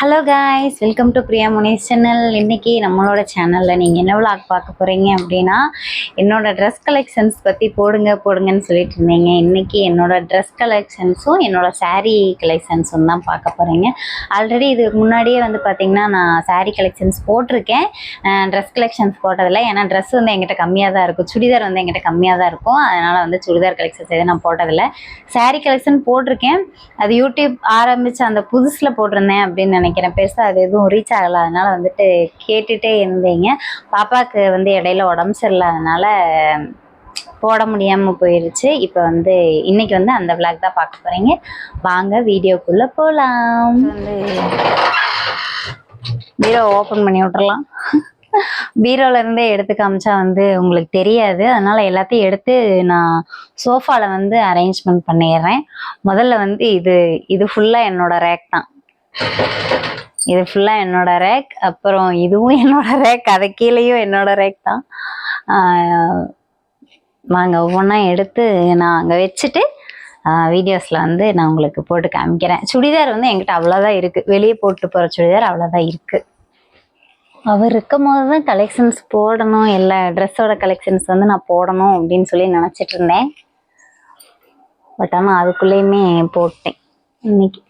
Hello guys, welcome to Priya Munis channel. இன்றைக்கி நம்மளோட சேனலில் நீங்கள் என்ன விளாக் பார்க்க போகிறீங்க அப்படின்னா, என்னோடய ட்ரெஸ் கலெக்ஷன்ஸ் பற்றி போடுங்கன்னு சொல்லிட்டு இருந்தீங்க. இன்றைக்கி என்னோடய ட்ரெஸ் கலெக்ஷன்ஸும் என்னோடய சாரீ கலெக்ஷன்ஸும் தான் பார்க்க போகிறீங்க. ஆல்ரெடி இதுக்கு முன்னாடியே வந்து பார்த்திங்கன்னா நான் சாரீ கலெக்ஷன்ஸ் போட்டிருக்கேன், ட்ரெஸ் கலெக்ஷன்ஸ் போட்டதில்லை. ஏன்னா ட்ரெஸ் வந்து என்கிட்ட கம்மியாக தான் இருக்கும், சுடிதார் வந்து என்கிட்ட கம்மியாக தான் இருக்கும். அதனால் வந்து சுடிதார் கலெக்ஷன்ஸ் எதுவும் நான் போட்டதில்லை. சாரீ கலெக்ஷன் போட்டிருக்கேன், அது யூடியூப் ஆரம்பித்து அந்த புதுசில் போட்டிருந்தேன் அப்படின்னு நினைக்கிறேன். பெருசாக அது எதுவும் ரீச் ஆகலை. அதனால் வந்துட்டு கேட்டுகிட்டே இருந்தீங்க. பாப்பாவுக்கு வந்து இடையில உடம்பு சரியில்லாதனால போட முடியாமல் போயிடுச்சு. இப்போ வந்து இன்றைக்கி வந்து அந்த விளாக் தான் பார்க்க போகிறீங்க. வாங்க வீடியோக்குள்ளே போகலாம். வந்து பீரோ ஓப்பன் பண்ணி விட்டுறலாம். பீரோலேருந்தே எடுத்து காமிச்சா வந்து உங்களுக்கு தெரியாது, அதனால் எல்லாத்தையும் எடுத்து நான் சோஃபாவில் வந்து அரேஞ்ச்மெண்ட் பண்ணிடுறேன். முதல்ல வந்து இது ஃபுல்லாக என்னோடய ரேக் தான். இது ஃபுல்லாக என்னோடய ரேக். அப்புறம் இதுவும் என்னோடய ரேக், அதை கீழேயும் என்னோடய ரேக் தான். வாங்க ஒவ்வொன்றா எடுத்து நான் அங்கே வச்சுட்டு வீடியோஸில் வந்து நான் உங்களுக்கு போட்டு காமிக்கிறேன். சுடிதார் வந்து என்கிட்ட அவ்வளோதான் இருக்குது, வெளியே போட்டு போகிற சுடிதார் அவ்வளோதான் இருக்குது. அவர் இருக்கும் போது தான் கலெக்ஷன்ஸ் போடணும், எல்லா ட்ரெஸ்ஸோட கலெக்ஷன்ஸ் வந்து நான் போடணும் அப்படின்னு சொல்லி நினச்சிட்டு இருந்தேன். பட் ஆனால் அதுக்குள்ளேயுமே போட்டேன். இன்னைக்கு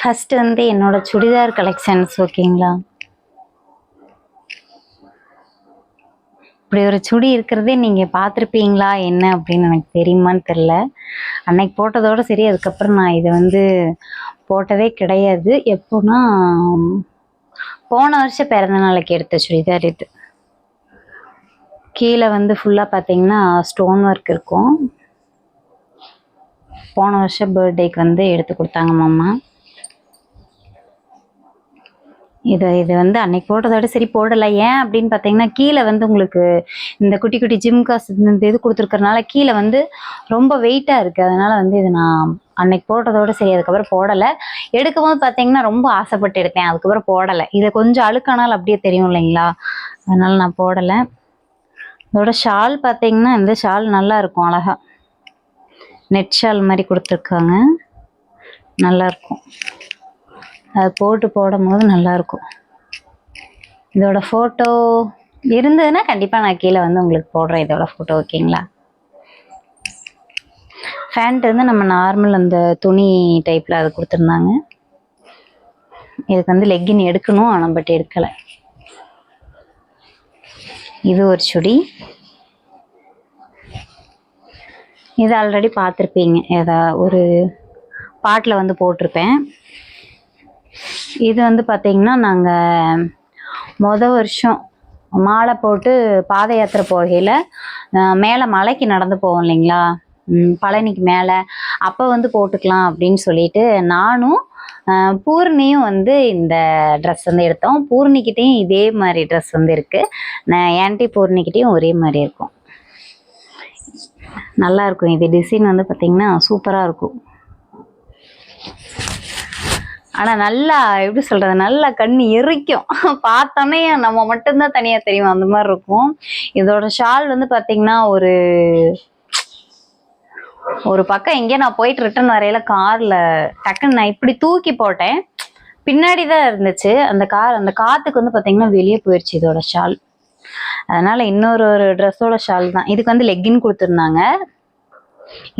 ஃபஸ்ட்டு வந்து என்னோட சுடிதார் கலெக்ஷன்ஸ். ஓகேங்களா, இப்படி ஒரு சுடி இருக்கிறதே நீங்கள் பார்த்துருப்பீங்களா என்ன அப்படின்னு எனக்கு தெரியுமான்னு தெரில. அன்னைக்கு போட்டதோடு சரி, அதுக்கப்புறம் நான் இதை வந்து போட்டதே கிடையாது. எப்போனா போன வருஷம் பிறந்த நாளைக்கு எடுத்த சுடிதார் இது. கீழே வந்து ஃபுல்லாக பார்த்தீங்கன்னா ஸ்டோன் ஒர்க் இருக்கும். போன வருஷம் பர்த்டேக்கு வந்து எடுத்து கொடுத்தாங்க மாமா. இது வந்து அன்னைக்கு போட்டதோட சரி போடலை. ஏன் அப்படின்னு பார்த்தீங்கன்னா, கீழே வந்து உங்களுக்கு இந்த குட்டி குட்டி ஜிம்காஸ் இந்த இது கொடுத்துருக்கறனால கீழே வந்து ரொம்ப வெயிட்டாக இருக்குது. அதனால் வந்து இது நான் அன்னைக்கு போட்டதோட சரி, அதுக்கப்புறம் போடலை. எடுக்கும்போது பார்த்தீங்கன்னா ரொம்ப ஆசைப்பட்டு எடுத்தேன், அதுக்கப்புறம் போடலை. இதை கொஞ்சம் அழுக்கானால் அப்படியே தெரியும் இல்லைங்களா, அதனால் நான் போடலை. இதோட ஷால் பார்த்தீங்கன்னா, இந்த ஷால் நல்லா இருக்கும், அழகாக நெட் ஷால் மாதிரி கொடுத்துருக்காங்க, நல்லாயிருக்கும். அது போடும்போது நல்லாயிருக்கும். இதோட ஃபோட்டோ இருந்ததுன்னா கண்டிப்பாக நான் கீழே வந்து உங்களுக்கு போடுறேன் இதோட ஃபோட்டோ. ஓகேங்களா, ஃபேண்ட் வந்து நம்ம நார்மல் அந்த துணி டைப்பில் அது கொடுத்துருந்தாங்க. இதுக்கு வந்து லெக்கின் எடுக்கணும், ஆனால் பட் எடுக்கலை. இது ஒரு சுடி, இது ஆல்ரெடி பார்த்துருப்பீங்க, ஒரு பாட்டில் வந்து போட்டிருப்பேன். இது வந்து பார்த்திங்கன்னா நாங்கள் வருஷம் மாலை போட்டு பாத யாத்திரை போகையில் மேலே மலைக்கு நடந்து போவோம் இல்லைங்களா, பழனிக்கு மேலே, அப்போ வந்து போட்டுக்கலாம் அப்படின்னு சொல்லிட்டு நானும் பூர்ணியும் வந்து இந்த ட்ரெஸ் வந்து எடுத்தோம். பூர்ணிக்கிட்டேயும் இதே மாதிரி ட்ரெஸ் வந்து இருக்குது, ஆன்ட்டி பூர்ணிக்கிட்டேயும் ஒரே மாதிரி இருக்கும். நல்லாயிருக்கும். இது டிசைன் வந்து பார்த்திங்கன்னா சூப்பராக இருக்கும். ஆனால் நல்லா எப்படி சொல்கிறது, நல்லா கண் எரிக்கும், பார்த்தோன்னே நம்ம மட்டும்தான் தனியாக தெரியும், அந்த மாதிரி இருக்கும். இதோட ஷால் வந்து பார்த்திங்கன்னா ஒரு பக்கம் எங்கேயோ நான் போயிட்டு ரிட்டன் வரையில காரில் டக்குன்னு நான் இப்படி தூக்கி போட்டேன், பின்னாடி தான் இருந்துச்சு அந்த காற்றுக்கு வந்து பார்த்திங்கன்னா வெளியே போயிடுச்சு இதோட ஷால். அதனால் இன்னொரு ட்ரெஸ்ஸோட ஷால் தான். இதுக்கு வந்து லெக்கின் கொடுத்துருந்தாங்க.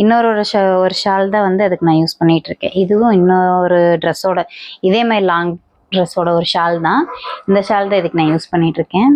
ஒரு ஷால் தான் வந்து அதுக்கு நான் யூஸ் பண்ணிகிட்ருக்கேன். இதுவும் இன்னொரு ட்ரெஸ்ஸோட இதே மாதிரி லாங் ட்ரெஸ்ஸோட ஒரு ஷால் தான். இந்த ஷால் தான் இதுக்கு நான் யூஸ் பண்ணிகிட்ருக்கேன்.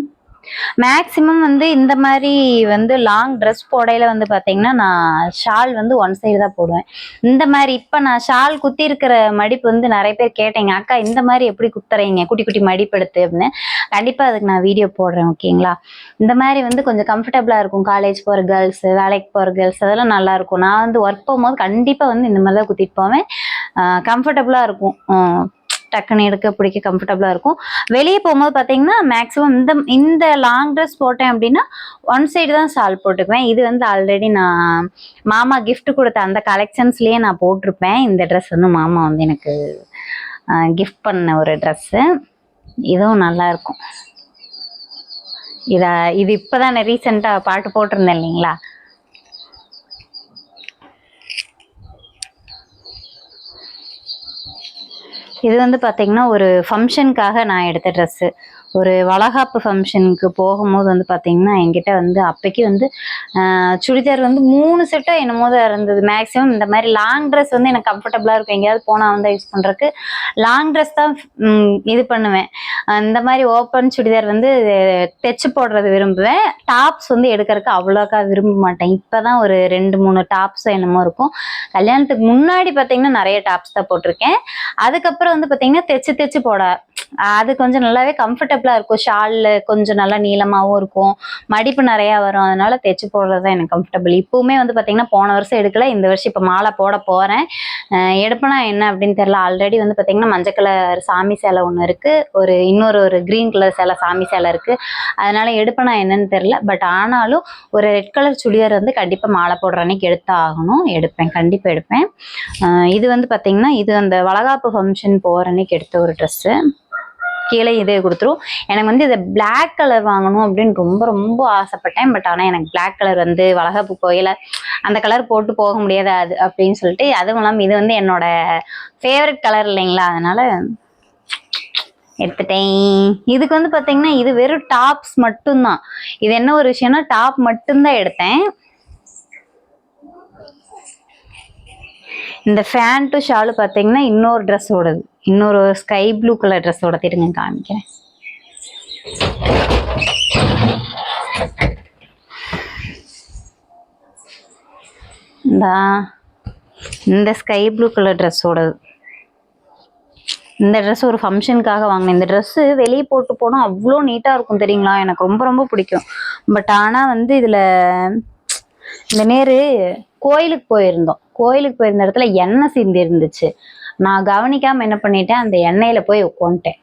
மேக்ஸிமம் வந்து இந்த மாதிரி வந்து லாங் ட்ரெஸ் போடையில் வந்து பார்த்திங்கன்னா நான் ஷால் வந்து ஒன் சைடு தான் போடுவேன். இந்த மாதிரி இப்போ நான் ஷால் குத்தி இருக்கிற மடிப்பு வந்து நிறைய பேர் கேட்டீங்க, அக்கா இந்த மாதிரி எப்படி குத்துறீங்க, குட்டி குட்டி மடிப்பு எடுத்து அப்படின்னு. கண்டிப்பாக அதுக்கு நான் வீடியோ போடுறேன். ஓகேங்களா, இந்த மாதிரி வந்து கொஞ்சம் கம்ஃபர்டபுளாக இருக்கும். காலேஜ் போகிற கேர்ள்ஸு, வேலைக்கு போகிற கேர்ள்ஸ், அதெல்லாம் நல்லாயிருக்கும். நான் வந்து ஒர்க் போகும்போது கண்டிப்பாக வந்து இந்த மாதிரி தான் குத்திட்டு போவேன். கம்ஃபர்டபுளாக இருக்கும், டக்குன்னு எடுக்க பிடிக்க கம்ஃபர்டபுளாக இருக்கும். வெளியே போகும்போது பார்த்தீங்கன்னா மேக்ஸிமம் இந்த லாங் ட்ரெஸ் போட்டேன் அப்படின்னா ஒன் சைடு தான் ஷால் போட்டுக்குவேன். இது வந்து ஆல்ரெடி நான் மாமா கிஃப்ட் கொடுத்த அந்த கலெக்ஷன்ஸ்லேயே நான் போட்டிருப்பேன். இந்த ட்ரெஸ் வந்து மாமா வந்து எனக்கு கிஃப்ட் பண்ண ஒரு ட்ரெஸ்ஸு. இதுவும் நல்லாயிருக்கும். இது இப்போ தான் ரீசெண்டாக பாட்டு போட்டிருந்தேன் இல்லைங்களா, இது வந்து பார்த்தீங்கன்னா ஒரு ஃபங்க்ஷனுக்காக நான் எடுத்த ட்ரெஸ்ஸு. ஒரு வளகாப்பு ஃபங்க்ஷனுக்கு போகும்போது வந்து பார்த்தீங்கன்னா என்கிட்ட வந்து அப்போக்கி வந்து சுடிதார் வந்து 3 செட்டோ என்னமோ தான் இருந்தது. மேக்ஸிமம் இந்த மாதிரி லாங் ட்ரெஸ் வந்து எனக்கு கம்ஃபர்டபுளாக இருக்கும். எங்கேயாவது போனால் வந்து யூஸ் பண்ணுறதுக்கு லாங் ட்ரெஸ் தான் இது பண்ணுவேன். இந்த மாதிரி ஓப்பன் சுடிதார் வந்து தைச்சு போடுறது விரும்புவேன். டாப்ஸ் வந்து எடுக்கிறதுக்கு அவ்வளோக்கா விரும்ப மாட்டேன். இப்போ தான் ஒரு 2-3 டாப்ஸ் என்னமோ இருக்கும். கல்யாணத்துக்கு முன்னாடி பார்த்தீங்கன்னா நிறைய டாப்ஸ் தான் போட்டிருக்கேன். அதுக்கப்புறம் வந்து பார்த்தீங்கன்னா தைச்சு போட அது கொஞ்சம் நல்லாவே கம்ஃபர்டபுளாக இருக்கும். ஷாலில் கொஞ்சம் நல்லா நீளமாகவும் இருக்கும், மடிப்பு நிறையா வரும். அதனால தைச்சு போடுறது தான் எனக்கு கம்ஃபர்டபுள். இப்போவுமே வந்து பார்த்தீங்கன்னா போன வருஷம் எடுக்கல, இந்த வருஷம் இப்போ மாலை போட போகிறேன். எடுப்பேனா என்ன அப்படின்னு தெரில. ஆல்ரெடி வந்து பார்த்தீங்கன்னா மஞ்சள் கலர் சாமி சேலை ஒன்று இருக்குது, இன்னொரு க்ரீன் கலர் சேலை சாமி சேலை இருக்குது. அதனால எடுப்பேனா என்னன்னு தெரில. பட் ஆனாலும் ஒரு ரெட் கலர் சுடிதார் வந்து கண்டிப்பாக மாலை போடுற அன்னைக்கு எடுத்து ஆகணும். எடுப்பேன், கண்டிப்பாக எடுப்பேன். இது வந்து பார்த்தீங்கன்னா இது அந்த வளகாப்பு ஃபங்க்ஷன் போகிற அன்னைக்கு எடுத்த ஒரு ட்ரெஸ்ஸு. கீழே இதே கொடுத்துரும். எனக்கு வந்து இதை பிளாக் கலர் வாங்கணும் அப்படின்னு ரொம்ப ரொம்ப ஆசைப்பட்டேன். பட் ஆனால் எனக்கு பிளாக் கலர் வந்து வளகாப்பு கோயில அந்த கலர் போட்டு போக முடியாது அது அப்படின்னு சொல்லிட்டு, அதுவும் இல்லாமல் இது வந்து என்னோட ஃபேவரட் கலர் இல்லைங்களா, அதனால எடுத்துட்டேன். இதுக்கு வந்து பார்த்தீங்கன்னா இது வெறும் டாப்ஸ் மட்டும்தான். இது என்ன ஒரு விஷயம்னா டாப் மட்டும்தான் எடுத்தேன். இந்த ஃபேண்ட்டும் ஷாலு பார்த்தீங்கன்னா இன்னொரு ட்ரெஸ்ஸோடது, இன்னொரு ஸ்கை ப்ளூ கலர் ட்ரெஸ்ஸோட திருங்க காமிக்கிறேன். இந்த ஸ்கை ப்ளூ கலர் ட்ரெஸ்ஸோடது. இந்த ட்ரெஸ் ஒரு ஃபங்க்ஷனுக்காக வாங்கினேன். இந்த ட்ரெஸ்ஸு வெளியே போட்டு போனால் அவ்வளோ நீட்டாக இருக்கும் தெரியுங்களா, எனக்கு ரொம்ப ரொம்ப பிடிக்கும். பட் ஆனால் வந்து இதில் இந்த கோயிலுக்கு போயிருந்த இடத்துல எண்ணெய் சிந்தி இருந்துச்சு. நான் கவனிக்காமல் என்ன பண்ணிட்டேன், அந்த எண்ணெயில் போய் உட்காந்துட்டேன்.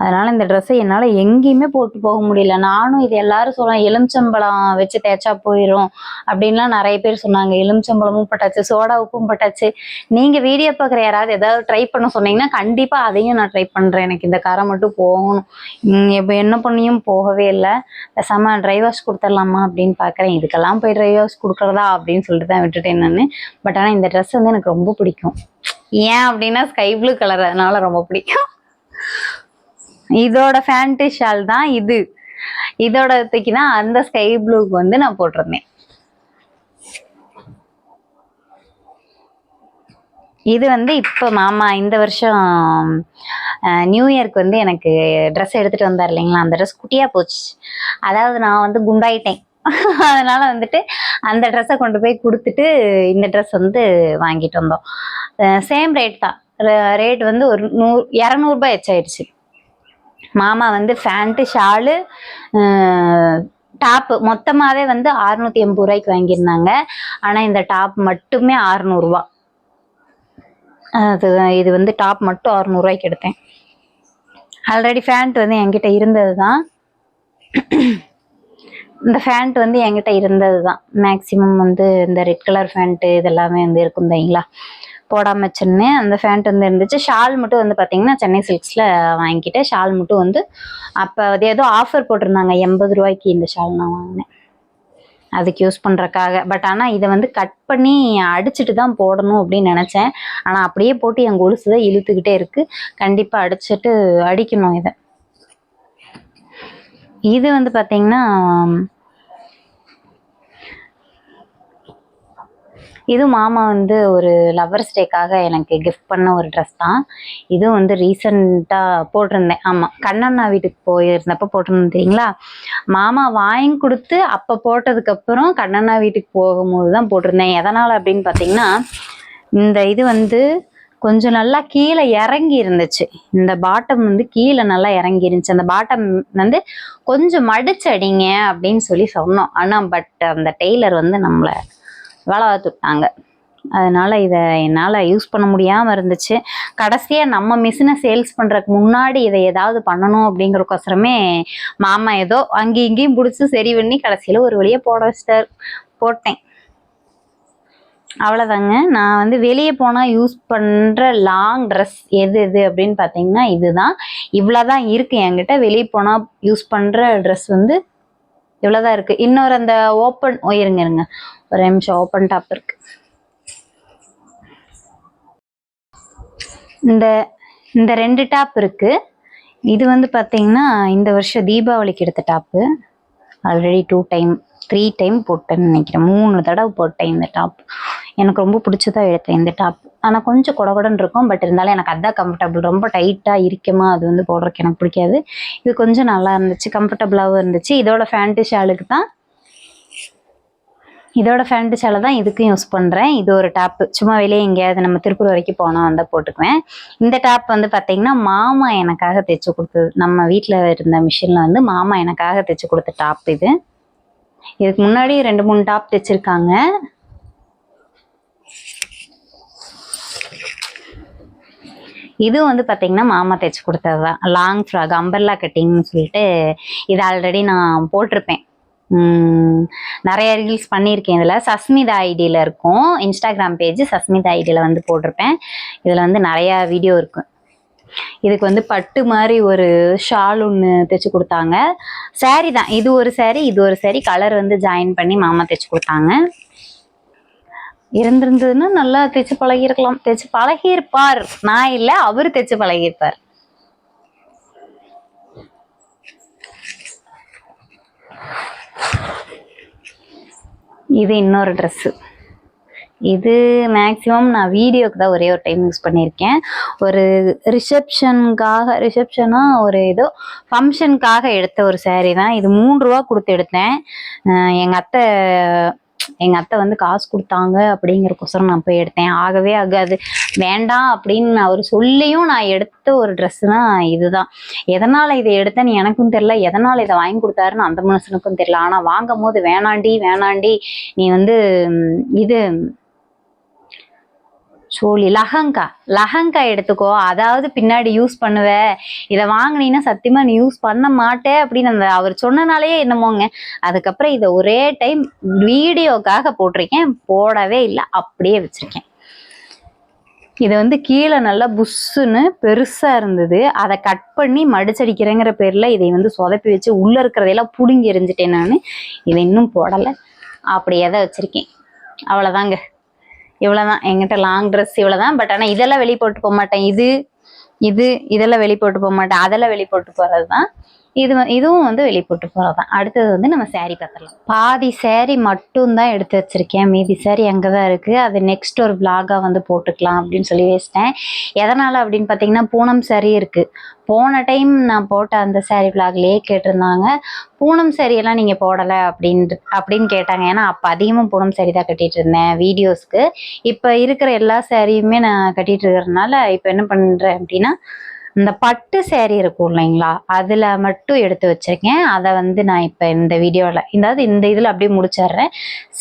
அதனால இந்த ட்ரெஸ்ஸை என்னால் எங்கேயுமே போட்டு போக முடியல. நானும் இது எல்லாரும் சொல்கிறேன், எலுமிச்சம்பழம் வச்சு தேய்ச்சா போயிடும் அப்படின்லாம் நிறைய பேர் சொன்னாங்க. எலுமிச்சம்பழமும் பட்டாச்சு, சோடா உப்பும் பட்டாச்சு. நீங்கள் வீடியோ பார்க்குற யாராவது ஏதாவது ட்ரை பண்ண சொன்னீங்கன்னா கண்டிப்பாக அதையும் நான் ட்ரை பண்ணுறேன். எனக்கு இந்த காரம் மட்டும் போகணும். இப்போ என்ன பண்ணியும் போகவே இல்லை. பேசாமல் ட்ரை வாஷ் கொடுத்துடலாமா அப்படின்னு பார்க்குறேன். இதுக்கெல்லாம் போய் ட்ரை வாஷ் கொடுக்குறதா அப்படின்னு சொல்லிட்டு தான் விட்டுட்டேன் நான். பட் ஆனால் இந்த ட்ரெஸ் வந்து எனக்கு ரொம்ப பிடிக்கும். ஏன் அப்படின்னா ஸ்கை ப்ளூ கலர், அதனால ரொம்ப பிடிக்கும். இதோட ஃபேண்ட்டு ஷால் தான் இது. இதோட தைக்கினா அந்த ஸ்கை ப்ளூக்கு வந்து நான் போட்டிருந்தேன். இது வந்து இப்போ மாமா இந்த வருஷம் நியூ இயர்க்கு வந்து எனக்கு ட்ரெஸ் எடுத்துகிட்டு வந்தார் இல்லைங்களா, அந்த ட்ரெஸ் குட்டியாக போச்சு. அதாவது நான் வந்து குண்டாயிட்டேன். அதனால வந்துட்டு அந்த ட்ரெஸ்ஸை கொண்டு போய் கொடுத்துட்டு இந்த ட்ரெஸ் வந்து வாங்கிட்டு வந்தோம். சேம் ரேட் தான். ரேட் வந்து ஒரு 200 எச்சாயிடுச்சு. மாமா வந்து ஃபேண்ட்டு ஷாலு டாப்பு மொத்தமாகவே வந்து 680 வாங்கியிருந்தாங்க. ஆனால் இந்த டாப் மட்டுமே 600. இது வந்து டாப் மட்டும் 600 எடுத்தேன். ஆல்ரெடி ஃபேண்ட் வந்து என்கிட்ட இருந்தது தான். இந்த ஃபேண்ட் வந்து என்கிட்ட இருந்தது தான். மேக்ஸிமம் வந்து இந்த ரெட் கலர் ஃபேண்ட்டு இதெல்லாமே வந்து இருக்கும் இல்லைங்களா, போடாமல் வச்சுருந்தேன். அந்த ஃபேண்ட் வந்து இருந்துச்சு. ஷால் மட்டும் வந்து பார்த்தீங்கன்னா சென்னை சில்க்ஸில் வாங்கிக்கிட்டேன். ஷால் மட்டும் வந்து அப்போ அது ஏதோ ஆஃபர் போட்டிருந்தாங்க, 80 இந்த ஷால் நான் வாங்கினேன் அதுக்கு யூஸ் பண்ணுறக்காக. பட் ஆனால் இதை வந்து கட் பண்ணி அடிச்சுட்டு தான் போடணும் அப்படின்னு நினச்சேன். ஆனால் அப்படியே போட்டு என் கொலுசு தான் இழுத்துக்கிட்டே இருக்குது. கண்டிப்பாக அடிக்கணும் இதை. இது வந்து பார்த்தீங்கன்னா இது மாமா வந்து ஒரு லவ்வர்ஸ் டேக்காக எனக்கு கிஃப்ட் பண்ண ஒரு ட்ரெஸ் தான். இதுவும் வந்து ரீசெண்டாக போட்டிருந்தேன். ஆமாம், கண்ணண்ணா வீட்டுக்கு போயிருந்தப்போ போட்டிருந்தேன் தெரியுங்களா. மாமா வாங்கி கொடுத்து அப்போ போட்டதுக்கப்புறம் கண்ணண்ணா வீட்டுக்கு போகும்போது தான் போட்டிருந்தேன். எதனால் அப்படின்னு பார்த்தீங்கன்னா, இந்த இது வந்து கொஞ்சம் நல்லா கீழே இறங்கி இருந்துச்சு. இந்த பாட்டம் வந்து கீழே நல்லா இறங்கி இருந்துச்சு. அந்த பாட்டம் வந்து கொஞ்சம் மடிச்சு அடிங்க அப்படின்னு சொன்னோம். ஆனால் பட் அந்த டெய்லர் வந்து நம்மளை வேலை பார்த்துட்டாங்க. அதனால் இதை என்னால் யூஸ் பண்ண முடியாமல் இருந்துச்சு. கடைசியாக நம்ம மிஷினை சேல்ஸ் பண்ணுறதுக்கு முன்னாடி இதை ஏதாவது பண்ணணும் அப்படிங்கிறக்கோசரமே மாமா ஏதோ அங்கேயும் இங்கேயும் பிடிச்சி சரி பண்ணி கடைசியில் ஒரு வழியாக போட்டேன். அவ்வளோதாங்க. நான் வந்து வெளியே போனால் யூஸ் பண்ணுற லாங் ட்ரெஸ் எது அப்படின்னு பார்த்தீங்கன்னா இதுதான். இவ்வளோதான் இருக்குது என்கிட்ட. வெளியே போனால் யூஸ் பண்ணுற ட்ரெஸ் வந்து இவ்வளோதான் இருக்குது. இன்னொரு அந்த ஓப்பன் இருங்க ஒரு நிமிஷம், ஓப்பன் டாப் இருக்குது. இந்த இந்த 2 டாப் இருக்கு. இது வந்து பார்த்தீங்கன்னா இந்த வருஷம் தீபாவளிக்கு எடுத்த டாப்பு. ஆல்ரெடி 3 டைம் போட்டேன்னு நினைக்கிறேன். 3 தடவை போட்டேன் இந்த டாப். எனக்கு ரொம்ப பிடிச்சதா எடுத்தேன் இந்த டாப். ஆனால் கொஞ்சம் கொடகொடன்னு இருக்கும். பட் இருந்தாலும் எனக்கு அதான் கம்ஃபர்டபுள். ரொம்ப டைட்டாக இருக்கமா அது வந்து போடுறதுக்கு எனக்கு பிடிக்காது. இது கொஞ்சம் நல்லா இருந்துச்சு, கம்ஃபர்டபுளாகவும் இருந்துச்சு. இதோட ஃபேண்ட்டு ஷாலுக்கு தான் இதுக்கும் யூஸ் பண்ணுறேன். இது ஒரு டாப்பு. சும்மா வெளியே எங்கேயாவது நம்ம திருப்பூர் வரைக்கும் போனால் வந்தால் போட்டுக்குவேன். இந்த டாப் வந்து பார்த்தீங்கன்னா மாமா எனக்காக தைச்சு கொடுத்தது. நம்ம வீட்டில் இருந்த மிஷினில் வந்து மாமா எனக்காக தைச்சு கொடுத்த டாப் இது. இதுக்கு முன்னாடி 2-3 டாப் தைச்சிருக்காங்க. இது வந்து பார்த்தீங்கன்னா மாமா தைச்சு கொடுத்தது தான். லாங் ஃப்ராக் அம்பர்லா கட்டிங்னு சொல்லிட்டு இது ஆல்ரெடி நான் போட்டிருப்பேன். நிறைய ரீல்ஸ் பண்ணியிருக்கேன். இதில் சஸ்மிதா ஐடியில் இருக்கும், இன்ஸ்டாகிராம் பேஜ் சஸ்மிதா ஐடியில் வந்து போட்டிருப்பேன். இதில் வந்து நிறையா வீடியோ இருக்கும். இதுக்கு வந்து பட்டு மாதிரி ஒரு ஷால் ஒன்று தைச்சு கொடுத்தாங்க. சாரீ தான், இது ஒரு சாரீ கலர் வந்து ஜாயின் பண்ணி மாமா தைச்சு கொடுத்தாங்க. இருந்திருந்ததுன்னா நல்லா தைச்சு பழகிருக்கலாம். தைச்சு பழகியிருப்பார், நான் இல்லை, அவரு தைச்சு பழகியிருப்பார். இது இன்னொரு ட்ரெஸ்ஸு. இது மேக்ஸிமம் நான் வீடியோக்கு தான் ஒரே ஒரு டைம் யூஸ் பண்ணியிருக்கேன். ஒரு ரிசப்ஷனா ஒரு ஏதோ ஃபங்க்ஷனுக்காக எடுத்த ஒரு சாரீ தான் இது. 3 ரூபா கொடுத்து எடுத்தேன். எங்கள் அத்தை வந்து காசு கொடுத்தாங்க அப்படிங்கிறக்கோசரம் நான் போய் எடுத்தேன். ஆகவே ஆகாது, வேண்டாம் அப்படின்னு அவர் சொல்லியும் நான் எடுத்த ஒரு ட்ரெஸ்ஸுனா இதுதான். எதனால் இதை எடுத்தேன்னு எனக்கும் தெரில, எதனால் இதை வாங்கி கொடுத்தாருன்னு அந்த மனுஷனுக்கும் தெரில. ஆனால் வாங்கும் போது வேணாண்டி நீ வந்து இது சோழி லஹங்கா எடுத்துக்கோ, அதாவது பின்னாடி யூஸ் பண்ணுவ, இதை வாங்கினீங்கன்னா சத்தியமா நீ யூஸ் பண்ண மாட்டே அப்படின்னு அவர் சொன்னனாலேயே என்னமோங்க. அதுக்கப்புறம் இதை ஒரே டைம் வீடியோக்காக போட்டிருக்கேன், போடவே இல்லை, அப்படியே வச்சிருக்கேன். இது வந்து கீழே நல்லா புஷ்ஷுன்னு பெருசா இருந்தது. அதை கட் பண்ணி மடிச்சடிக்கிறேங்கிற பேர்ல இதை வந்து சொதப்பி வச்சு உள்ள இருக்கிறதையெல்லாம் புடுங்கி எரிஞ்சிட்டேன். நான் இதை இன்னும் போடலை, அப்படியே தான் வச்சிருக்கேன். அவ்வளோதாங்க, இவ்வளோதான் என்கிட்ட லாங் ட்ரெஸ் இவ்வளோதான். பட் ஆனால் இதெல்லாம் வெளியே போட்டு போக மாட்டேன். இதெல்லாம் வெளியே போட்டு போக மாட்டேன். அதெல்லாம் வெளியே போட்டு போகிறது தான். இதுவும் வந்து வெளியே போட்டு போகிறது தான். அடுத்தது வந்து நம்ம சாரீ பார்த்துடலாம். பாதி சாரீ மட்டும்தான் எடுத்து வச்சிருக்கேன், மீதி சாரீ அங்கே தான் இருக்குது. அது நெக்ஸ்ட் ஒரு விளாகாக வந்து போட்டுக்கலாம் அப்படின்னு சொல்லி வச்சிட்டேன். எதனால் அப்படின்னு பார்த்தீங்கன்னா பூனம் சாரீ இருக்குது. போன டைம் நான் போட்ட அந்த சாரீ விளாக்லேயே கேட்டிருந்தாங்க, பூனம் சாரியெல்லாம் நீங்கள் போடலை அப்படின்னு கேட்டாங்க. ஏன்னா அப்போ அதிகமாக பூனம் சாரீ தான் கட்டிகிட்டு இருந்தேன் வீடியோஸ்க்கு. இப்போ இருக்கிற எல்லா சாரியுமே நான் கட்டிகிட்டு இருக்கிறதுனால இப்போ என்ன பண்ணுறேன் அப்படின்னா, இந்த பட்டு சாரீ இருக்கும் இல்லைங்களா, அதில் மட்டும் எடுத்து வச்சிருக்கேன். அதை வந்து நான் இப்போ இந்த வீடியோவில் இந்த இதில் அப்படியே முடிச்சிடுறேன்.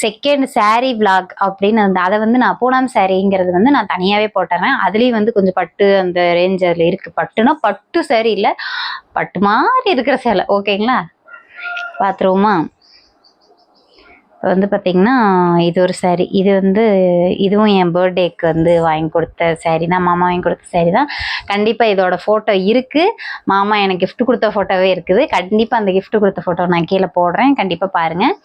செகண்ட் சாரீ விளாக் அப்படின்னு அதை வந்து நான் பூனம் சாரீங்கிறது வந்து நான் தனியாகவே போட்டுறேன். அதுலேயும் வந்து கொஞ்சம் பட்டு அந்த ரேஞ்ச் அதில் இருக்குது. பட்டுனா பட்டு சாரீ இல்லை, பட்டு மாதிரி இருக்கிற சேலை. ஓகேங்களா, பார்த்துருவோமா? வந்து பார்த்திங்கன்னா இது ஒரு சாரீ. இது வந்து இதுவும் என் பர்த்டேக்கு வந்து வாங்கி கொடுத்த சாரீ தான், மாமா வாங்கி கொடுத்த சாரீ தான். கண்டிப்பாக இதோட ஃபோட்டோ இருக்குது. மாமா எனக்கு கிஃப்ட் கொடுத்த ஃபோட்டோவே இருக்குது. கண்டிப்பாக அந்த கிஃப்ட் கொடுத்த ஃபோட்டோ நான் கீழே போடுறேன், கண்டிப்பாக பாருங்கள்.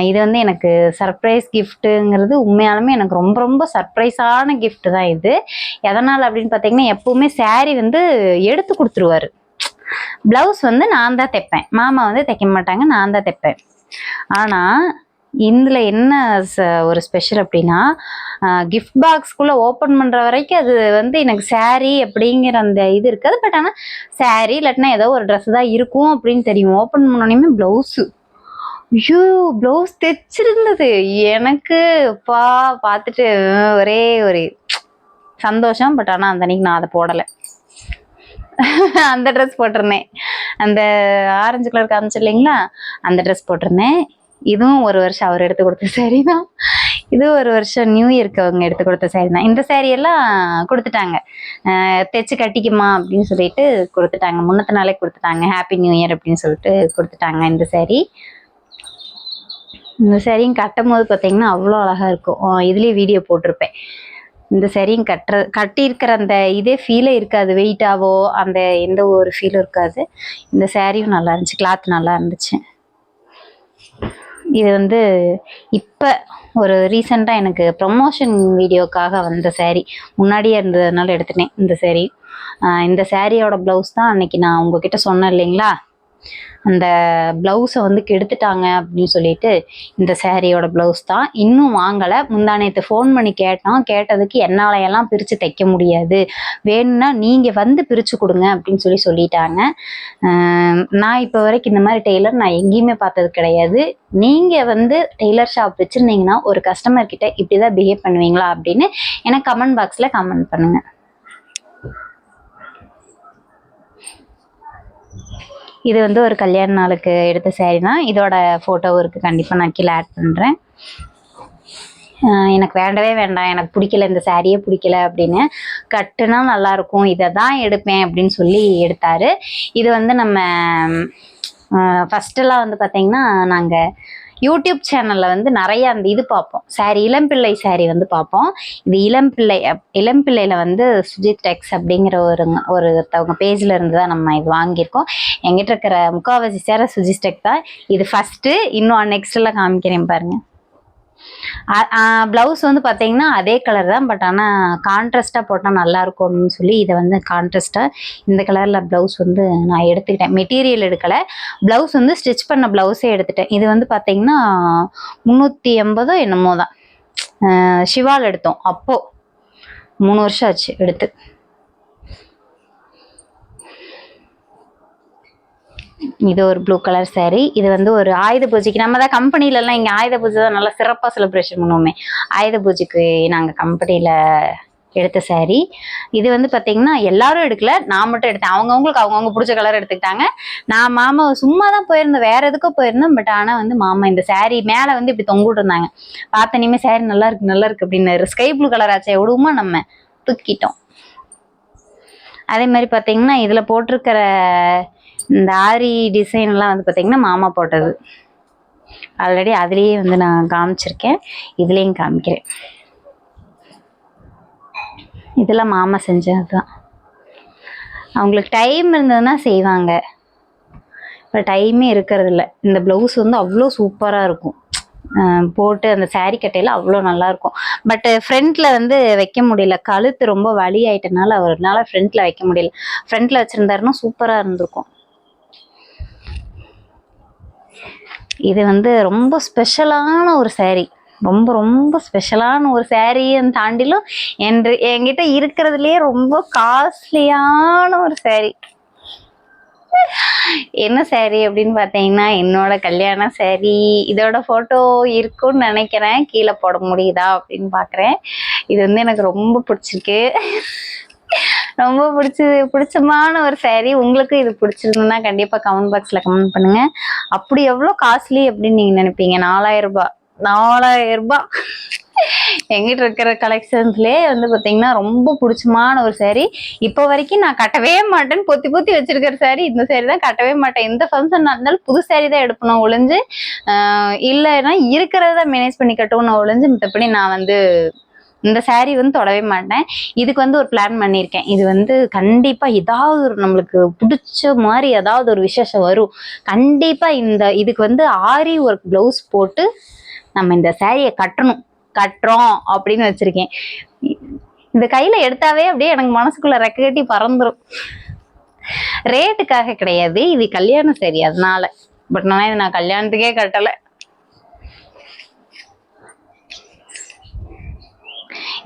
இது வந்து எனக்கு சர்ப்ரைஸ் கிஃப்ட்டுங்கிறது உண்மையாலுமே எனக்கு ரொம்ப ரொம்ப சர்ப்ரைஸான கிஃப்ட் தான் இது. எதனால் அப்படின்னு பார்த்தீங்கன்னா, எப்போவுமே சாரீ வந்து எடுத்து கொடுத்துருவாரு. ப்ளவுஸ் வந்து நான் தான் தைப்பேன், மாமா வந்து தைக்க மாட்டாங்க, நான் தான் தைப்பேன். ஆனால் இதில் என்ன ஒரு ஸ்பெஷல் அப்படின்னா, கிஃப்ட் பாக்ஸ்குள்ளே ஓப்பன் பண்ணுற வரைக்கும் அது வந்து எனக்கு சாரீ அப்படிங்கிற அந்த இது இருக்காது. பட் ஆனால் சாரீ இல்லாட்டினா ஏதோ ஒரு ட்ரெஸ் தான் இருக்கும் அப்படின்னு தெரியும். ஓப்பன் பண்ணோன்னே ப்ளவுஸு, ப்ளவுஸ் தைச்சிருந்தது. எனக்கு பார்த்துட்டு ஒரே ஒரு சந்தோஷம். பட் ஆனால் அந்த அன்னைக்கு நான் அதை போடலை, அந்த ட்ரெஸ் போட்டிருந்தேன். அந்த ஆரஞ்சு கலர் காமிச்சு இல்லைங்களா, அந்த ட்ரெஸ் போட்டிருந்தேன். இதுவும் ஒரு வருஷம் அவர் எடுத்து கொடுத்த சாரீ தான். இது ஒரு வருஷம் நியூ இயர்க்கு அவங்க எடுத்து கொடுத்த சாரீ தான். இந்த சாரியெல்லாம் கொடுத்துட்டாங்க, தைச்சு கட்டிக்குமா அப்படின்னு சொல்லிட்டு கொடுத்துட்டாங்க. முன்னத்த நாளே கொடுத்துட்டாங்க, ஹாப்பி நியூ இயர் அப்படின்னு சொல்லிட்டு கொடுத்துட்டாங்க. இந்த சாரியும் கட்டும் போது பார்த்தீங்கன்னா அவ்வளோ அழகாக இருக்கும். இதுலேயே வீடியோ போட்டிருப்பேன். இந்த சாரியும் கட்டியிருக்கிற அந்த இதே ஃபீலே இருக்காது, வெயிட்டாவோ அந்த எந்த ஒரு ஃபீலும் இருக்காது. இந்த சாரியும் நல்லா இருந்துச்சு, கிளாத் நல்லா இருந்துச்சு. இது வந்து இப்போ ஒரு ரீசெண்டாக எனக்கு ப்ரொமோஷன் வீடியோக்காக வந்த saree, முன்னாடியே இருந்ததுனால எடுத்துட்டேன் இந்த saree. இந்த சாரியோட ப்ளவுஸ் தான் அன்னைக்கு நான் உங்ககிட்ட சொன்னேன் இல்லைங்களா, அந்த ப்ளவுஸை வந்து கெடுத்துட்டாங்க அப்படின்னு சொல்லிட்டு இந்த சாரியோட ப்ளவுஸ் தான். இன்னும் வாங்கலை. முந்தானேத்து ஃபோன் பண்ணி கேட்டதுக்கு என்னாலையெல்லாம் பிரித்து தைக்க முடியாது, வேணும்னா நீங்கள் வந்து பிரித்து கொடுங்க அப்படின்னு சொல்லிட்டாங்க. நான் இப்போ வரைக்கும் இந்த மாதிரி டெய்லர் நான் எங்கேயுமே பார்த்தது கிடையாது. நீங்கள் வந்து டெய்லர் ஷாப் வச்சுருந்தீங்கன்னா ஒரு கஸ்டமர்கிட்ட இப்படி தான் பிஹேவ் பண்ணுவீங்களா அப்படின்னு எனக்கு கமெண்ட் பாக்ஸில் கமெண்ட் பண்ணுங்கள். இது வந்து ஒரு கல்யாண நாளுக்கு எடுத்த saree தான். இதோட ஃபோட்டோவும் இருக்குது, கண்டிப்பாக நான் கீழே ஆட் பண்ணுறேன். எனக்கு வேண்டவே வேண்டாம், எனக்கு பிடிக்கல, இந்த சாரியே பிடிக்கல அப்படின்னு, கட்டுனா நல்லாயிருக்கும், இதை தான் எடுப்பேன் அப்படின்னு சொல்லி எடுத்தார். இது வந்து நம்ம ஃபஸ்ட்டெல்லாம் வந்து பார்த்திங்கன்னா நாங்கள் யூடியூப் சேனலில் வந்து நிறைய அந்த இது பார்ப்போம், இளம்பிள்ளை சாரி வந்து பார்ப்போம். இது இளம்பிள்ளையில் வந்து சுஜித் டெக்ஸ் அப்படிங்கிற ஒருத்தவங்க பேஜில் இருந்து தான் நம்ம இது வாங்கியிருக்கோம். எங்கிட்ட இருக்கிற முக்கால்வாசி சேர சுஜித் டெக் தான். இது ஃபஸ்ட்டு, இன்னும் நெக்ஸ்டெல்லாம் காமிக்கிறேன் பாருங்கள். ப்ளவுஸ் வந்து பார்த்தீங்கன்னா அதே கலர் தான், பட் ஆனால் கான்ட்ராஸ்ட்டாக போட்டால் நல்லாயிருக்கும் அப்படின்னு சொல்லி இதை வந்து கான்ட்ராஸ்ட்டாக இந்த கலரில் ப்ளவுஸ் வந்து நான் எடுத்துக்கிட்டேன். மெட்டீரியல் எடுக்கலை, ப்ளவுஸ் வந்து ஸ்டிச் பண்ண ப்ளவுஸே எடுத்துட்டேன். இது வந்து பார்த்தீங்கன்னா 380 என்னமோ தான், சிவால் எடுத்தோம். அப்போது 3 வருஷம் ஆச்சு எடுத்து. இது ஒரு ப்ளூ கலர் saree. இது வந்து ஒரு ஆயுத பூஜைக்கு, நம்ம தான் கம்பெனிலலாம் இங்கே ஆயுத பூஜை தான் நல்லா சிறப்பாக செலிப்ரேஷன் பண்ணுவோமே, ஆயுத பூஜைக்கு நாங்கள் கம்பெனியில் எடுத்த saree. இது வந்து பார்த்திங்கன்னா எல்லாரும் எடுக்கல, நான் மட்டும் எடுத்தேன். அவங்கவுங்களுக்கு பிடிச்ச கலர் எடுத்துக்கிட்டாங்க. நான் மாமா சும்மா தான் போயிருந்தேன், வேறு எதுக்கோ போயிருந்தேன். பட் ஆனால் வந்து மாமா இந்த saree மேலே வந்து இப்படி தொங்கிட்டு இருந்தாங்க. பார்த்தனியுமே saree நல்லா இருக்கு அப்படின்னு, ஸ்கை ப்ளூ கலர் ஆச்சே விடுவோமா, நம்ம தூக்கிட்டோம். அதே மாதிரி பார்த்திங்கன்னா இதில் போட்டிருக்கிற இந்த ஆரி டிசைன்லாம் வந்து பார்த்திங்கன்னா மாமா போட்டது. ஆல்ரெடி அதுலேயே வந்து நான் காமிச்சிருக்கேன், இதுலேயும் காமிக்கிறேன். இதெல்லாம் மாமா செஞ்சது தான். அவங்களுக்கு டைம் இருந்ததுன்னா செய்வாங்க, இப்போ டைமே இருக்கிறதில்ல. இந்த ப்ளவுஸ் வந்து அவ்வளோ சூப்பராக இருக்கும், போட்டு அந்த saree கட்டையில் அவ்வளோ நல்லாயிருக்கும். பட் ஃப்ரண்ட்டில் வந்து வைக்க முடியல, கழுத்து ரொம்ப வலி ஆகிட்டனால அவரால் ஃப்ரண்ட்டில் வைக்க முடியல. ஃப்ரண்ட்டில் வச்சுருந்தாருன்னா சூப்பராக இருந்திருக்கும். இது வந்து ரொம்ப ஸ்பெஷலான ஒரு saree, ரொம்ப ரொம்ப ஸ்பெஷலான ஒரு சாரின்னு தாண்டிலும் என்கிட்ட இருக்கிறதுலே ரொம்ப காஸ்ட்லியான ஒரு saree. என்ன saree அப்படின்னு பார்த்தீங்கன்னா என்னோட கல்யாண saree. இதோட ஃபோட்டோ இருக்குன்னு நினைக்கிறேன், கீழே போட முடியுதா அப்படின்னு பார்க்குறேன். இது வந்து எனக்கு ரொம்ப பிடிச்சிருக்கு, ரொம்ப பிடிச்சமான ஒரு saree. உங்களுக்கு இது பிடிச்சிருந்ததுன்னா கண்டிப்பாக கமெண்ட் பாக்ஸில் கமெண்ட் பண்ணுங்கள். அப்படி எவ்வளோ காஸ்ட்லி அப்படின்னு நீங்கள் நினைப்பீங்க? 4000 ரூபாய். 4000 ரூபாய் எங்கிட்ட இருக்கிற கலெக்ஷன்ஸ்லேயே வந்து பார்த்தீங்கன்னா ரொம்ப பிடிச்சமான ஒரு saree. இப்போ வரைக்கும் நான் கட்டவே மாட்டேன்னு பொத்தி வச்சிருக்கிற saree இந்த saree தான். கட்டவே மாட்டேன், எந்த ஃபங்க்ஷன் இருந்தாலும் புது saree தான் எடுப்பணும் ஒழிஞ்சு, இல்லைன்னா இருக்கிறத மேனேஜ் பண்ணி கட்டணும் ஒழிஞ்சு, மற்றபடி நான் வந்து இந்த saree வந்து தொடவே மாட்டேன். இதுக்கு வந்து ஒரு பிளான் பண்ணியிருக்கேன். இது வந்து கண்டிப்பாக ஏதாவது ஒரு நம்மளுக்கு பிடிச்ச மாதிரி ஏதாவது ஒரு விசேஷம் வரும், கண்டிப்பாக இதுக்கு வந்து ஆரி ஒர்க் ப்ளவுஸ் போட்டு நம்ம இந்த சாரியை கட்டுறோம் அப்படின்னு வச்சிருக்கேன். இந்த கையில எடுத்தாவே அப்படியே எனக்கு மனசுக்குள்ள ரெக்க கட்டி பறந்துடும். ரேட்டுக்காக கிடையாது, இது கல்யாணம் saree அதனால. பட் நான் கல்யாணத்துக்கே கட்டலை.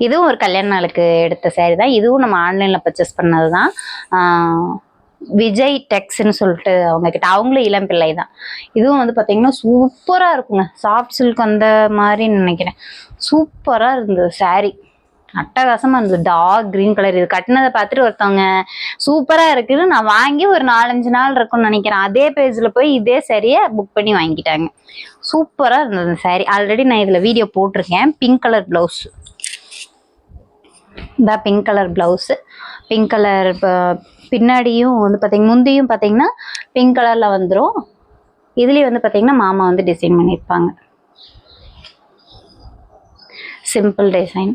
இதுவும் ஒரு கல்யாண நாளுக்கு எடுத்த saree தான். இதுவும் நம்ம ஆன்லைனில் பர்ச்சேஸ் பண்ணது தான். விஜய் டெக்ஸ்ன்னு சொல்லிட்டு அவங்கக்கிட்ட, அவங்களும் இளம்பிள்ளை தான். இதுவும் வந்து பார்த்திங்கன்னா சூப்பராக இருக்குங்க, சாஃப்ட் சில்க் அந்த மாதிரின்னு நினைக்கிறேன். சூப்பராக இருந்தது saree, அட்டகாசமாக இருந்தது. Dark green colour. இது கட்டினதை பார்த்துட்டு ஒருத்தவங்க சூப்பராக இருக்குன்னு நான் வாங்கி ஒரு 4-5 நாள் இருக்குன்னு நினைக்கிறேன், அதே பேஜில் போய் இதே சாரியை புக் பண்ணி வாங்கிட்டாங்க. சூப்பராக இருந்தது saree. ஆல்ரெடி நான் இதில் வீடியோ போட்டிருக்கேன். பிங்க் கலர் ப்ளவுஸ், இந்த pink colour blouse, pink colour பின்னாடியும் வந்து பார்த்திங்கன்னா முந்தியும் பார்த்திங்கன்னா பிங்க் கலரில் வந்துடும். இதுலேயும் வந்து பார்த்திங்கன்னா மாமா வந்து டிசைன் பண்ணியிருப்பாங்க, சிம்பிள் டிசைன்.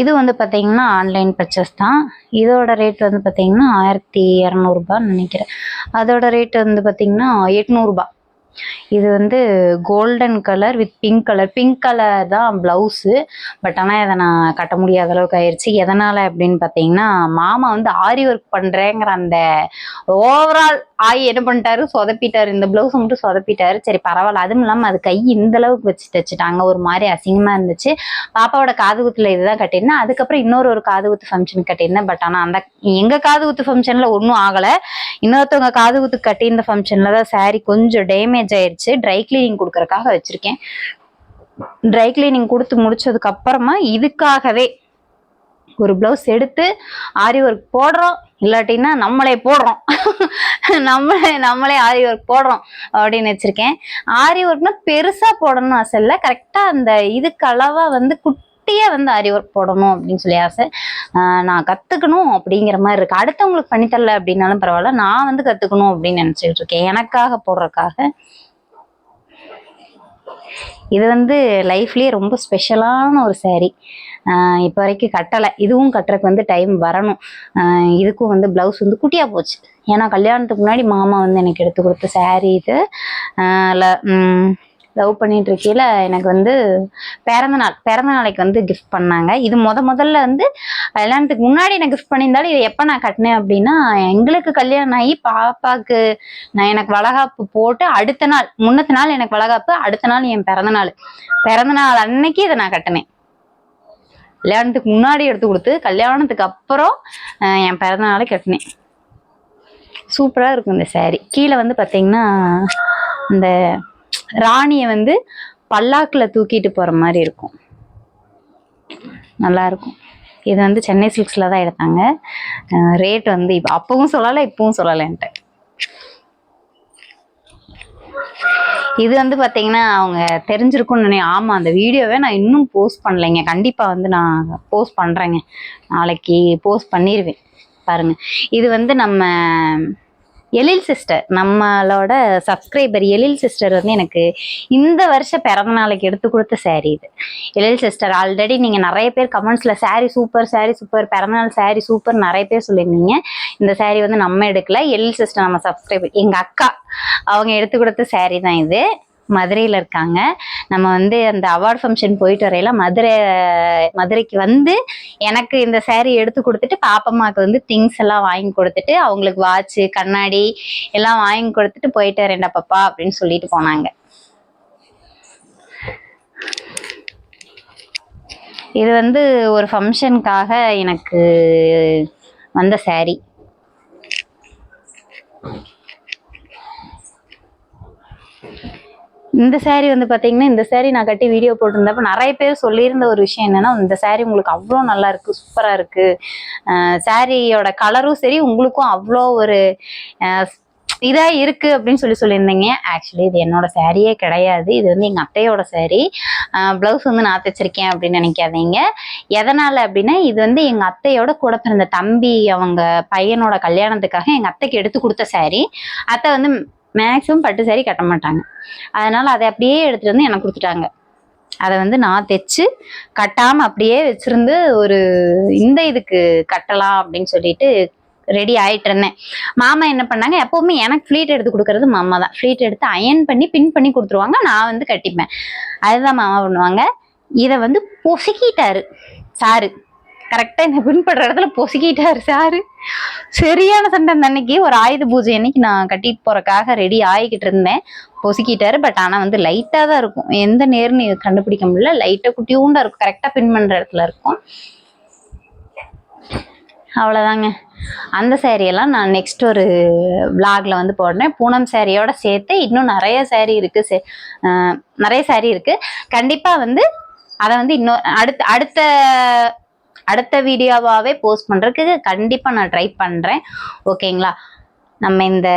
இது வந்து பார்த்தீங்கன்னா ஆன்லைன் பர்ச்சேஸ் தான். இதோட ரேட் வந்து பார்த்தீங்கன்னா 1200 நினைக்கிறேன். அதோட ரேட் வந்து பார்த்தீங்கன்னா 800. இது வந்து golden colour with pink colour தான் ப்ளவுஸு. பட் ஆனால் இதை நான் கட்ட முடியாத அளவுக்கு ஆயிடுச்சு. எதனால் அப்படின்னு பார்த்தீங்கன்னா, மாமா வந்து ஆரி ஒர்க் பண்ணுறேங்கிற அந்த ஓவரால் என்ன பண்ணிட்டாரு, சொதப்பிட்டாரு. இந்த ப்ளவுஸ் மட்டும் சொதப்பிட்டாரு. சரி பரவாயில்ல. அதுவும் இல்லாமல் அது கை இந்த அளவுக்கு வச்சு தைச்சிட்டாங்க. ஒரு மாதிரி அசிங்கமாக இருந்துச்சு. பாப்பாவோட காது குத்துல இதுதான் கட்டியிருந்தேன். அதுக்கப்புறம் இன்னொரு காது குத்து ஃபங்க்ஷன் கட்டியிருந்தேன். பட் ஆனால் அந்த எங்கள் காது குத்து ஃபங்க்ஷனில் ஒன்றும் ஆகலை. இன்னொருத்தவங்க காது குத்து கட்டியிருந்த ஃபங்க்ஷனில் தான் சாரீ கொஞ்சம் டேமேஜ் ஆயிடுச்சு. ட்ரை கிளீனிங் கொடுக்கறதுக்காக வச்சிருக்கேன். ட்ரை கிளீனிங் கொடுத்து முடிச்சதுக்கு அப்புறமா இதுக்காகவே ஒரு பிளவுஸ் எடுத்து ஆரி ஒர்க் போடுறோம், இல்லாட்டின்னா நம்மளே போடுறோம். நம்மளே ஆரி ஒர்க் போடுறோம் அப்படின்னு வச்சிருக்கேன். ஆரி ஒர்க்னா பெருசா போடணும்னு ஆசை இல்லை. கரெக்டா அந்த இதுக்கு அளவா வந்து குட்டியா வந்து ஆரி ஒர்க் போடணும் அப்படின்னு சொல்லி ஆசை. நான் கத்துக்கணும் அப்படிங்கிற மாதிரி இருக்கு. அடுத்தவங்களுக்கு பண்ணித்தரல அப்படின்னாலும் பரவாயில்ல, நான் வந்து கத்துக்கணும் அப்படின்னு நினைச்சிட்டு இருக்கேன், எனக்காக போடுறதுக்காக. இது வந்து லைஃப்லயே ரொம்ப ஸ்பெஷலான ஒரு சாரீ. இப்போ வரைக்கும் கட்டலை. இதுவும் கட்டுறதுக்கு வந்து டைம் வரணும். இதுக்கும் வந்து ப்ளவுஸ் வந்து குட்டியாக போச்சு. ஏன்னா கல்யாணத்துக்கு முன்னாடி மாமா வந்து எனக்கு எடுத்து கொடுத்த சாரீ இது. லவ் பண்ணிட்டு இருக்கையில எனக்கு வந்து பிறந்த நாளைக்கு வந்து கிஃப்ட் பண்ணாங்க. இது முதல்ல வந்து கல்யாணத்துக்கு முன்னாடி எனக்கு கிஃப்ட் பண்ணியிருந்தாலும் இது எப்போ நான் கட்டினேன் அப்படின்னா, எங்களுக்கு கல்யாணம் ஆகி பாப்பாக்கு எனக்கு வளகாப்பு போட்டு அடுத்த நாள், முன்னத்த நாள் எனக்கு வளகாப்பு, அடுத்த நாள் என் பிறந்த நாள் அன்னைக்கு இதை நான் கட்டினேன். கல்யாணத்துக்கு முன்னாடி எடுத்து கொடுத்து கல்யாணத்துக்கு அப்புறம் என் பிறந்த நாளை கட்டினேன். சூப்பரா இருக்கும் இந்த சாரீ. கீழே வந்து பார்த்தீங்கன்னா இந்த ராணியை வந்து பல்லாக்குல தூக்கிட்டு போற மாதிரி இருக்கும். நல்லா இருக்கும். இது வந்து சென்னை சில்க்ஸ்ல தான் எடுத்தாங்க. ரேட் வந்து இப்போ அப்பவும் சொல்லலை, இப்பவும் சொல்லலைன்ட்டு. இது வந்து பார்த்தீங்கன்னா அவங்க தெரிஞ்சிருக்கும்னு ஆமா, அந்த வீடியோவை நான் இன்னும் போஸ்ட் பண்ணலைங்க. கண்டிப்பாக வந்து நான் போஸ்ட் பண்ணுறேங்க. நாளைக்கு போஸ்ட் பண்ணிடுவேன் பாருங்க. இது வந்து நம்ம எழில் சிஸ்டர், நம்மளோட சப்ஸ்கிரைபர் எழில் சிஸ்டர் வந்து எனக்கு இந்த வருஷம் பிறந்த நாளைக்கு எடுத்து கொடுத்த சாரீ இது. எழில் சிஸ்டர் ஆல்ரெடி நீங்கள் நிறைய பேர் கமெண்ட்ஸில் சாரீ சூப்பர் பிறந்தநாள் சாரீ சூப்பர் நிறைய பேர் சொல்லியிருந்தீங்க. இந்த சாரீ வந்து நம்ம எடுக்கல, எழில் சிஸ்டர் நம்ம சப்ஸ்கிரைபர் எங்கள் அக்கா அவங்க எடுத்து கொடுத்த சாரீ தான் இது. மதுரையில் இருக்காங்க. நம்ம வந்து அந்த அவார்ட் ஃபங்க்ஷன் போயிட்டு வரையில மதுரைக்கு வந்து எனக்கு இந்த சாரீ எடுத்து கொடுத்துட்டு பாப்பம்மாவுக்கு வந்து திங்ஸ் எல்லாம் வாங்கி கொடுத்துட்டு அவங்களுக்கு வாட்சு கண்ணாடி எல்லாம் வாங்கி கொடுத்துட்டு போயிட்டு வரேன்டா பாப்பா அப்படின்னு சொல்லிட்டு போனாங்க. இது வந்து ஒரு ஃபங்க்ஷனுக்காக எனக்கு வந்த சாரீ. இந்த சாரீ வந்து பார்த்தீங்கன்னா, இந்த சாரீ நான் கட்டி வீடியோ போட்டிருந்தப்ப நிறைய பேர் சொல்லியிருந்த ஒரு விஷயம் என்னன்னா, இந்த சாரீ உங்களுக்கு அவ்வளோ நல்லா இருக்கு, சூப்பரா இருக்கு, சாரியோட கலரும் சரி உங்களுக்கும் அவ்வளோ ஒரு இதா இருக்கு அப்படின்னு சொல்லியிருந்தீங்க. ஆக்சுவலி இது என்னோட சாரியே கிடையாது. இது வந்து எங்க அத்தையோட சாரீ. பிளவுஸ் வந்து நான் தைச்சிருக்கேன் அப்படின்னு நினைக்காதீங்க. எதனால அப்படின்னா, இது வந்து எங்க அத்தையோட கூட பிறந்த தம்பி அவங்க பையனோட கல்யாணத்துக்காக எங்க அத்தைக்கு எடுத்து கொடுத்த சாரீ. அத்தை வந்து மேக்ஸிமம் பட்டு சாரீ கட்ட மாட்டாங்க. அதனால அதை அப்படியே எடுத்துட்டு வந்து எனக்கு கொடுத்துட்டாங்க. அதை வந்து நான் தைச்சு கட்டாம அப்படியே வச்சிருந்து ஒரு இந்த இதுக்கு கட்டலாம் அப்படின்னு சொல்லிட்டு ரெடி ஆயிட்டு இருந்தேன். மாமா என்ன பண்ணாங்க, எப்பவுமே எனக்கு ஃப்ளீட் எடுத்து கொடுக்கறது மாமா தான். ஃப்ளீட் எடுத்து அயன் பண்ணி பின் பண்ணி கொடுத்துருவாங்க, நான் வந்து கட்டிப்பேன். அதுதான் மாமா பண்ணுவாங்க. இதை வந்து பொசுக்கிட்டாரு சாரு. கரெக்டா இந்த பின்படுற இடத்துல பொசுக்கிட்டாரு சாரு. சரியான சண்டை. அந்த அன்னைக்கு ஒரு ஆயுத பூஜை அன்னைக்கு நான் கட்டிட்டு போறதுக்காக ரெடி ஆகிக்கிட்டு இருந்தேன். பொசுக்கிட்டாரு. பட் ஆனா வந்து லைட்டா தான் இருக்கும், எந்த நேர்னு கண்டுபிடிக்க முடியல. லைட்டா குட்டியூண்டா இருக்கும், கரெக்டா பின் பண்ற இடத்துல இருக்கும். அவ்வளவுதாங்க. அந்த சாரியெல்லாம் நான் நெக்ஸ்ட் ஒரு விளாக்ல வந்து போடுறேன். பூனம் சாரியோட சேர்த்து இன்னும் நிறைய சாரி இருக்கு. கண்டிப்பா வந்து அதை வந்து இன்னும் அடுத்த வீடியோவாவே போஸ்ட் பண்றதுக்கு கண்டிப்பா நான் ட்ரை பண்றேன். ஓகேங்களா? நம்ம இந்த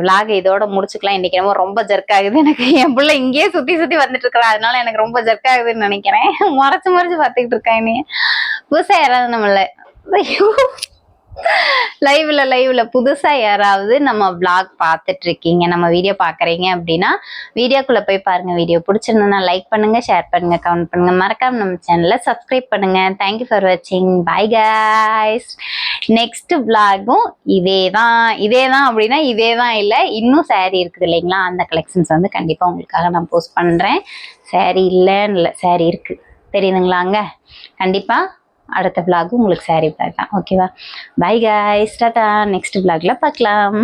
விளாக் இதோட முடிச்சுக்கலாம். இன்னைக்கு ரொம்ப ரொம்ப ஜர்க் ஆகுது எனக்கு. என் பிள்ளை இங்கேயே சுத்தி வந்துட்டு இருக்கிறா, அதனால எனக்கு ரொம்ப ஜர்க் ஆகுதுன்னு நினைக்கிறேன். மறைச்சு பார்த்துக்கிட்டு இருக்கேன். புதுசா யாராவது நம்மள லைவ்ல புதுசா யாராவது நம்ம vlog பார்த்துட்டு இருக்கீங்க, நம்ம வீடியோ பாக்குறீங்க அப்படின்னா வீடியோக்குள்ள போய் பாருங்க. வீடியோ பிடிச்சிருந்தா லைக் பண்ணுங்க, ஷேர் பண்ணுங்க, கமெண்ட் பண்ணுங்க. மறக்காம நம்ம சேனலை சப்ஸ்கிரைப் பண்ணுங்க. தேங்க்யூ ஃபார் வாட்சிங். Bye guys. நெக்ஸ்ட் vlogகும் இதேதான் அப்படின்னா இதேதான் இல்லை, இன்னும் saree இருக்குது இல்லைங்களா, அந்த கலெக்ஷன்ஸ் வந்து கண்டிப்பா உங்களுக்காக நான் போஸ்ட் பண்றேன். saree இல்லைன்னு இல்லை, saree இருக்கு தெரியுதுங்களாங்க. கண்டிப்பா அடுத்த vlog உங்களுக்கு saree vlog தான். ஓகேவா? By guys, Tata. நெக்ஸ்ட் vlogல பார்க்கலாம்.